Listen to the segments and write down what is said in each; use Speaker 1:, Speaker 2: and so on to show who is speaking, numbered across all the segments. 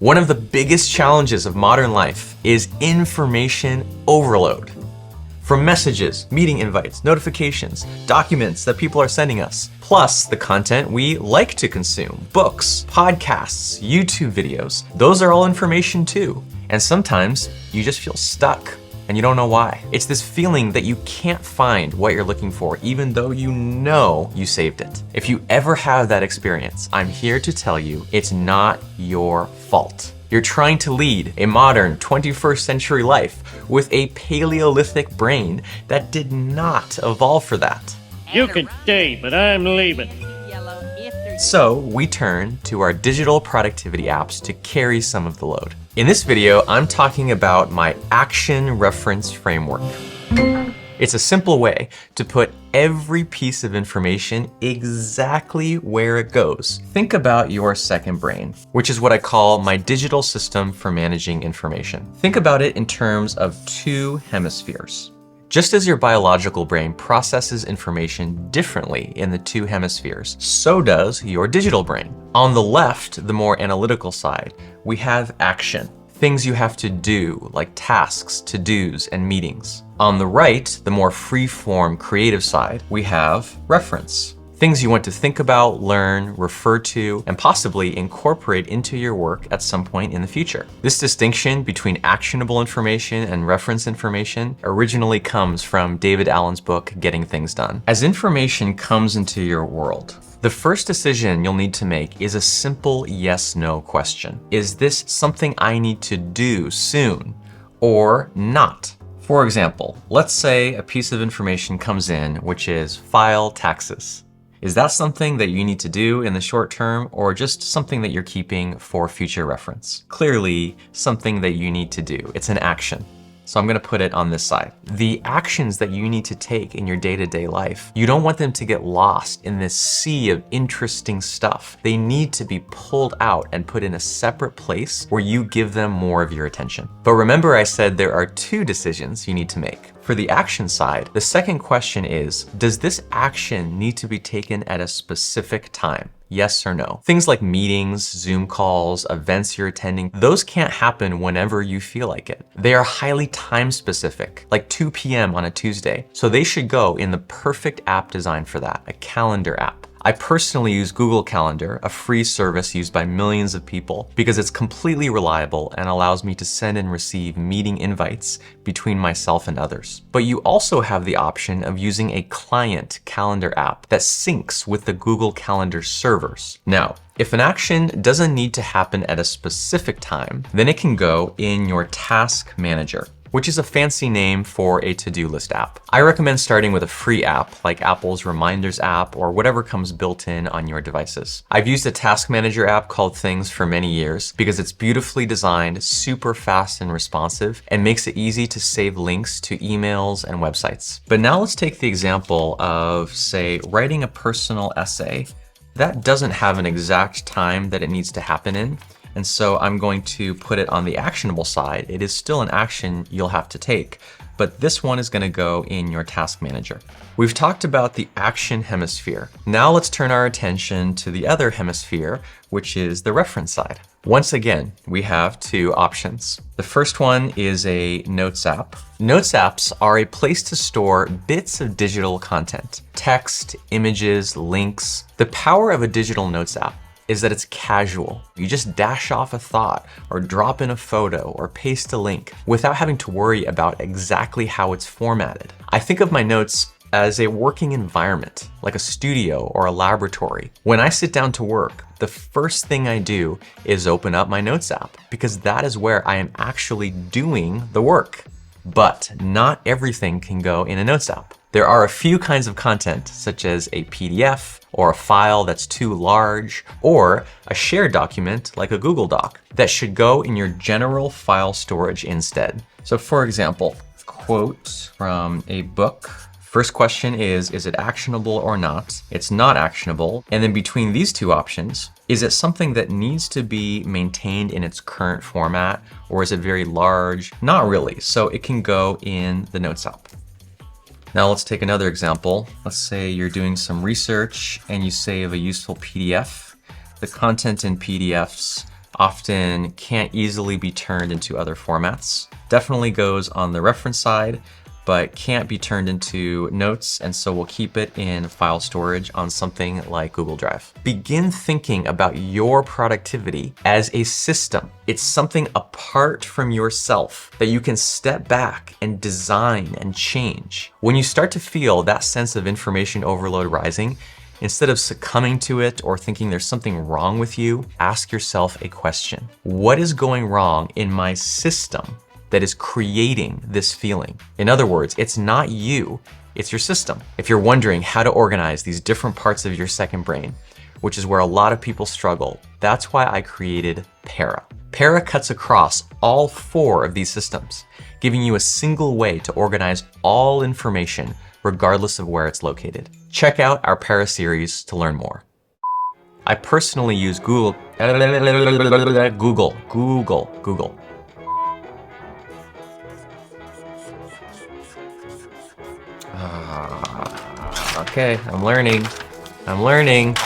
Speaker 1: One of the biggest challenges of modern life is information overload. From messages, meeting invites, notifications, documents that people are sending us, plus the content we like to consume, books, podcasts, YouTube videos, those are all information too. And sometimes you just feel stuck and you don't know why. It's this feeling that you can't find what you're looking for, even though you know you saved it. If you ever have that experience, I'm here to tell you it's not your fault. You're trying to lead a modern 21st century life with a Paleolithic brain that did not evolve for that.
Speaker 2: You can stay, but I'm leaving.
Speaker 1: So we turn to our digital productivity apps to carry some of the load. In this video, I'm talking about my action reference framework. It's a simple way to put every piece of information exactly where it goes. Think about your second brain, which is what I call my digital system for managing information. Think about it in terms of two hemispheres. Just as your biological brain processes information differently in the two hemispheres, so does your digital brain. On the left, the more analytical side, we have action. Things you have to do, like tasks, to-dos, and meetings. On the right, the more free-form creative side, we have reference. Things you want to think about, learn, refer to, and possibly incorporate into your work at some point in the future. This distinction between actionable information and reference information originally comes from David Allen's book, Getting Things Done. As information comes into your world, the first decision you'll need to make is a simple yes/no question. Is this something I need to do soon or not? For example, let's say a piece of information comes in, which is file taxes. Is that something that you need to do in the short term or just something that you're keeping for future reference? Clearly, something that you need to do. It's an action. So I'm gonna put it on this side. The actions that you need to take in your day-to-day life, you don't want them to get lost in this sea of interesting stuff. They need to be pulled out and put in a separate place where you give them more of your attention. But remember I said there are two decisions you need to make. For the action side, the second question is, does this action need to be taken at a specific time? Yes or no? Things like meetings, Zoom calls, events you're attending, those can't happen whenever you feel like it. They are highly time specific, like 2 p.m. on a Tuesday. So they should go in the perfect app designed for that, a calendar app. I personally use Google Calendar, a free service used by millions of people, because it's completely reliable and allows me to send and receive meeting invites between myself and others. But you also have the option of using a client calendar app that syncs with the Google Calendar servers. Now, if an action doesn't need to happen at a specific time, then it can go in your task manager, which is a fancy name for a to-do list app. I recommend starting with a free app like Apple's Reminders app or whatever comes built in on your devices. I've used a task manager app called Things for many years because it's beautifully designed, super fast and responsive, and makes it easy to save links to emails and websites. But now let's take the example of, say, writing a personal essay. That doesn't have an exact time that it needs to happen in. And so I'm going to put it on the actionable side. It is still an action you'll have to take, but this one is gonna go in your task manager. We've talked about the action hemisphere. Now let's turn our attention to the other hemisphere, which is the reference side. Once again, we have two options. The first one is a Notes app. Notes apps are a place to store bits of digital content, text, images, links. The power of a digital Notes app is that it's casual. You just dash off a thought or drop in a photo or paste a link without having to worry about exactly how it's formatted. I think of my notes as a working environment, like a studio or a laboratory. When I sit down to work, the first thing I do is open up my Notes app because that is where I am actually doing the work. But not everything can go in a Notes app. There are a few kinds of content, such as a PDF or a file that's too large, or a shared document like a Google Doc, that should go in your general file storage instead. So for example, quote from a book. First question is it actionable or not? It's not actionable. And then between these two options, is it something that needs to be maintained in its current format, or is it very large? Not really, so it can go in the Notes app. Now let's take another example. Let's say you're doing some research and you save a useful PDF. The content in PDFs often can't easily be turned into other formats. Definitely goes on the reference side, but can't be turned into notes, and so we'll keep it in file storage on something like Google Drive. Begin thinking about your productivity as a system. It's something apart from yourself that you can step back and design and change. When you start to feel that sense of information overload rising, instead of succumbing to it or thinking there's something wrong with you, ask yourself a question. What is going wrong in my system that is creating this feeling? In other words, it's not you, it's your system. If you're wondering how to organize these different parts of your second brain, which is where a lot of people struggle, that's why I created Para. Para cuts across all 4 of these systems, giving you a single way to organize all information regardless of where it's located. Check out our Para series to learn more. I personally use Google. Okay, I'm learning.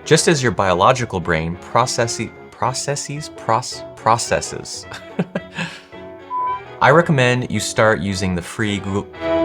Speaker 1: Just as your biological brain processes, I recommend you start using the free Google.